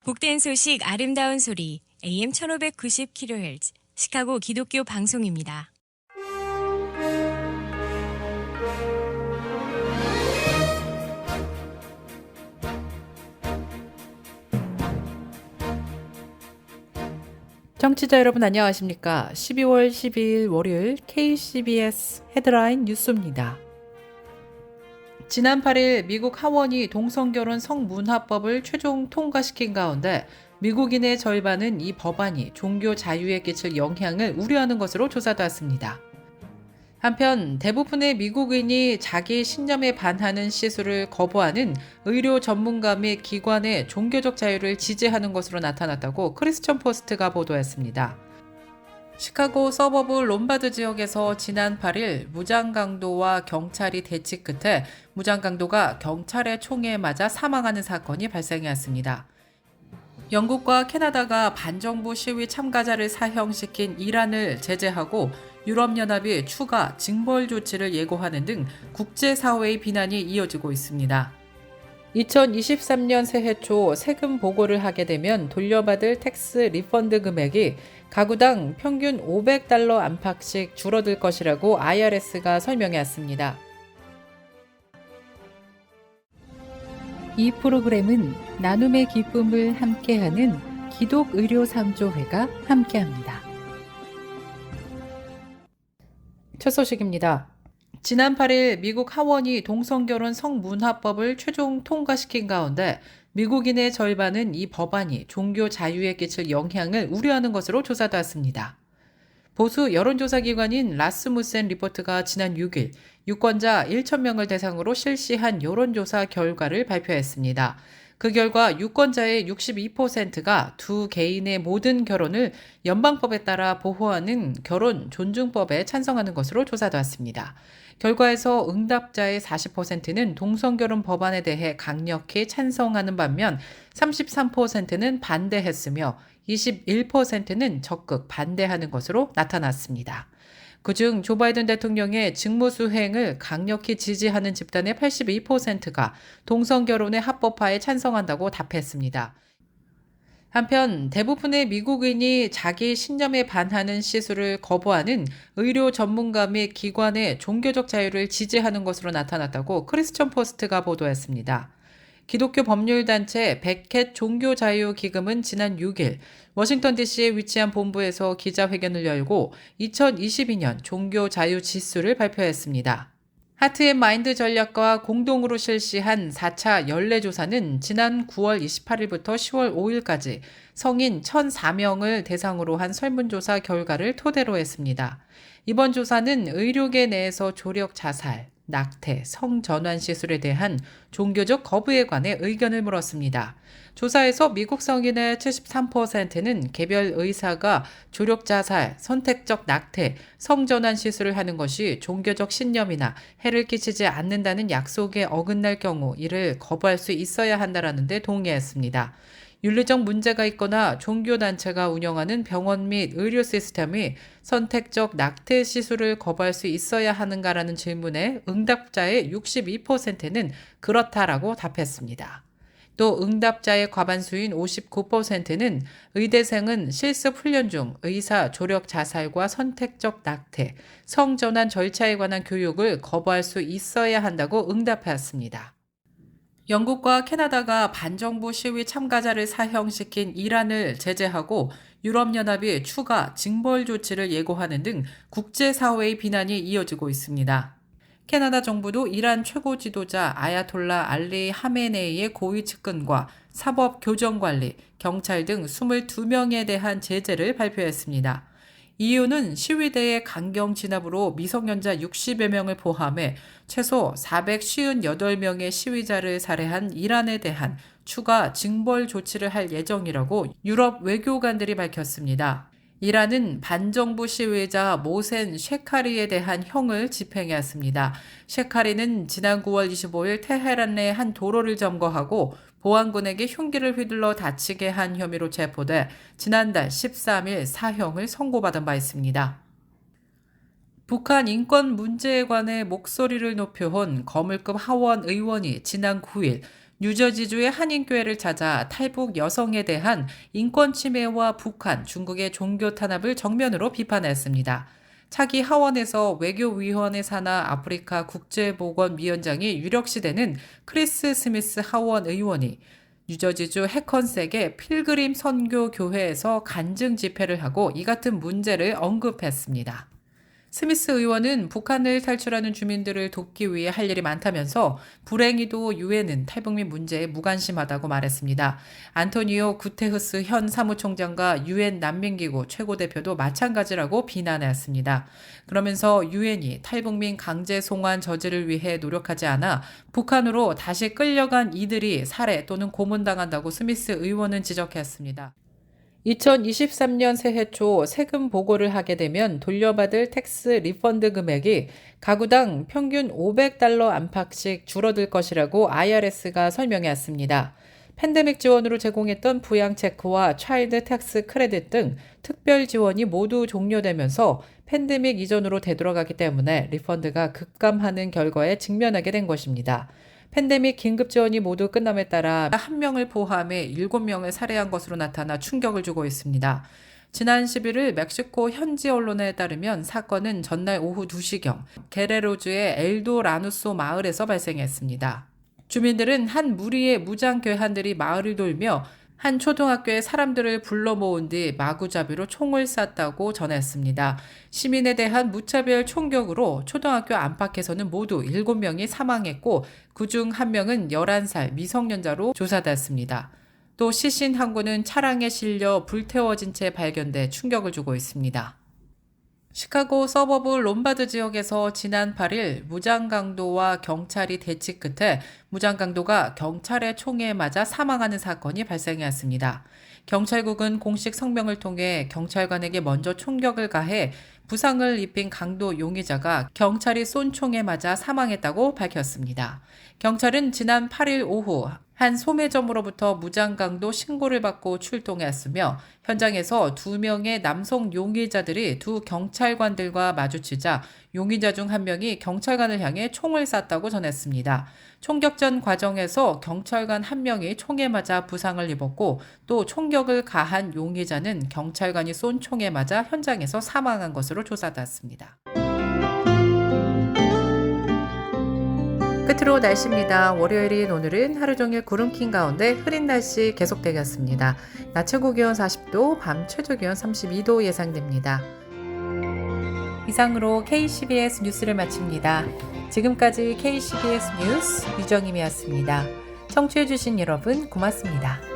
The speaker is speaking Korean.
복된 소식 아름다운 소리 AM 1590kHz 시카고 기독교 방송입니다. 청취자 여러분 안녕하십니까? 12월 12일 월요일 KCBS 헤드라인 뉴스입니다. 지난 8일 미국 하원이 동성결혼 성문화법을 최종 통과시킨 가운데 미국인의 절반은 이 법안이 종교 자유에 끼칠 영향을 우려하는 것으로 조사됐습니다. 한편 대부분의 미국인이 자기 신념에 반하는 시술을 거부하는 의료 전문가 및 기관의 종교적 자유를 지지하는 것으로 나타났다고 크리스천 포스트가 보도했습니다. 시카고 서버브 롬바드 지역에서 지난 8일 무장강도와 경찰이 대치 끝에 무장강도가 경찰의 총에 맞아 사망하는 사건이 발생했습니다. 영국과 캐나다가 반정부 시위 참가자를 사형시킨 이란을 제재하고 유럽연합이 추가 징벌 조치를 예고하는 등 국제사회의 비난이 이어지고 있습니다. 2023년 새해 초 세금 보고를 하게 되면 돌려받을 텍스 리펀드 금액이 가구당 평균 $500 안팎씩 줄어들 것이라고 IRS가 설명했습니다. 이 프로그램은 나눔의 기쁨을 함께하는 기독의료상조회가 함께합니다. 첫 소식입니다. 지난 8일 미국 하원이 동성결혼 성문화법을 최종 통과시킨 가운데 미국인의 절반은 이 법안이 종교 자유에 끼칠 영향을 우려하는 것으로 조사됐습니다. 보수 여론조사기관인 라스무센 리포트가 지난 6일 유권자 1,000명을 대상으로 실시한 여론조사 결과를 발표했습니다. 그 결과 유권자의 62%가 두 개인의 모든 결혼을 연방법에 따라 보호하는 결혼 존중법에 찬성하는 것으로 조사됐습니다. 결과에서 응답자의 40%는 동성결혼 법안에 대해 강력히 찬성하는 반면 33%는 반대했으며 21%는 적극 반대하는 것으로 나타났습니다. 그중 조 바이든 대통령의 직무수행을 강력히 지지하는 집단의 82%가 동성결혼의 합법화에 찬성한다고 답했습니다. 한편 대부분의 미국인이 자기 신념에 반하는 시술을 거부하는 의료 전문가 및 기관의 종교적 자유를 지지하는 것으로 나타났다고 크리스천 포스트가 보도했습니다. 기독교 법률단체 백캣 종교자유기금은 지난 6일 워싱턴 DC에 위치한 본부에서 기자회견을 열고 2022년 종교자유지수를 발표했습니다. 하트앤마인드 전략과 공동으로 실시한 4차 연례조사는 지난 9월 28일부터 10월 5일까지 성인 1,004명을 대상으로 한 설문조사 결과를 토대로 했습니다. 이번 조사는 의료계 내에서 조력 자살, 낙태, 성전환 시술에 대한 종교적 거부에 관해 의견을 물었습니다. 조사에서 미국 성인의 73%는 개별 의사가 조력 자살, 선택적 낙태, 성전환 시술을 하는 것이 종교적 신념이나 해를 끼치지 않는다는 약속에 어긋날 경우 이를 거부할 수 있어야 한다는 데 동의했습니다. 윤리적 문제가 있거나 종교단체가 운영하는 병원 및 의료 시스템이 선택적 낙태 시술을 거부할 수 있어야 하는가라는 질문에 응답자의 62%는 그렇다라고 답했습니다. 또 응답자의 과반수인 59%는 의대생은 실습 훈련 중 의사 조력 자살과 선택적 낙태, 성전환 절차에 관한 교육을 거부할 수 있어야 한다고 응답했습니다. 영국과 캐나다가 반정부 시위 참가자를 사형시킨 이란을 제재하고 유럽연합이 추가 징벌 조치를 예고하는 등 국제사회의 비난이 이어지고 있습니다. 캐나다 정부도 이란 최고 지도자 아야톨라 알리 하메네이의 고위 측근과 사법 교정관리, 경찰 등 22명에 대한 제재를 발표했습니다. 이유는 시위대의 강경 진압으로 미성년자 60여 명을 포함해 최소 458명의 시위자를 살해한 이란에 대한 추가 징벌 조치를 할 예정이라고 유럽 외교관들이 밝혔습니다. 이란은 반정부 시위자 모센 셰카리에 대한 형을 집행했습니다. 셰카리는 지난 9월 25일 테헤란 내 한 도로를 점거하고 보안군에게 흉기를 휘둘러 다치게 한 혐의로 체포돼 지난달 13일 사형을 선고받은 바 있습니다. 북한 인권 문제에 관해 목소리를 높여온 거물급 하원 의원이 지난 9일 뉴저지주의 한인교회를 찾아 탈북 여성에 대한 인권 침해와 북한, 중국의 종교 탄압을 정면으로 비판했습니다. 차기 하원에서 외교위원회 산하 아프리카 국제보건위원장이 유력시되는 크리스 스미스 하원 의원이 뉴저지주 해컨색의 필그림 선교 교회에서 간증 집회를 하고 이 같은 문제를 언급했습니다. 스미스 의원은 북한을 탈출하는 주민들을 돕기 위해 할 일이 많다면서 불행히도 유엔은 탈북민 문제에 무관심하다고 말했습니다. 안토니오 구테흐스 현 사무총장과 유엔 난민기구 최고대표도 마찬가지라고 비난했습니다. 그러면서 유엔이 탈북민 강제 송환 저지를 위해 노력하지 않아 북한으로 다시 끌려간 이들이 살해 또는 고문당한다고 스미스 의원은 지적했습니다. 2023년 새해 초 세금 보고를 하게 되면 돌려받을 텍스 리펀드 금액이 가구당 평균 $500 안팎씩 줄어들 것이라고 IRS가 설명했습니다. 팬데믹 지원으로 제공했던 부양 체크와 차일드 텍스 크레딧 등 특별 지원이 모두 종료되면서 팬데믹 이전으로 되돌아가기 때문에 리펀드가 급감하는 결과에 직면하게 된 것입니다. 팬데믹 긴급 지원이 모두 끝남에 따라 1명을 포함해 7명을 살해한 것으로 나타나 충격을 주고 있습니다. 지난 11일 멕시코 현지 언론에 따르면 사건은 전날 오후 2시경 게레로주의 엘도라누소 마을에서 발생했습니다. 주민들은 한 무리의 무장 괴한들이 마을을 돌며 한 초등학교에 사람들을 불러 모은 뒤 마구잡이로 총을 쐈다고 전했습니다. 시민에 대한 무차별 총격으로 초등학교 안팎에서는 모두 7명이 사망했고 그중 1명은 11살 미성년자로 조사됐습니다. 또 시신 한 구는 차량에 실려 불태워진 채 발견돼 충격을 주고 있습니다. 시카고 서버브 롬바드 지역에서 지난 8일 무장강도와 경찰이 대치 끝에 무장강도가 경찰의 총에 맞아 사망하는 사건이 발생했습니다. 경찰국은 공식 성명을 통해 경찰관에게 먼저 총격을 가해 부상을 입힌 강도 용의자가 경찰이 쏜 총에 맞아 사망했다고 밝혔습니다. 경찰은 지난 8일 오후 한 소매점으로부터 무장강도 신고를 받고 출동했으며 현장에서 2명의 남성 용의자들이 두 경찰관들과 마주치자 용의자 중 1명이 경찰관을 향해 총을 쐈다고 전했습니다. 총격전 과정에서 경찰관 1명이 총에 맞아 부상을 입었고 또 총격을 가한 용의자는 경찰관이 쏜 총에 맞아 현장에서 사망한 것으로 조사됐습니다. 끝으로 날씨입니다. 월요일인 오늘은 하루 종일 구름 낀 가운데 흐린 날씨 계속되겠습니다. 낮 최고 기온 40도, 밤 최저 기온 32도 예상됩니다. 이상으로 KCBS 뉴스를 마칩니다. 지금까지 KCBS 뉴스 유정임이었습니다. 청취해주신 여러분 고맙습니다.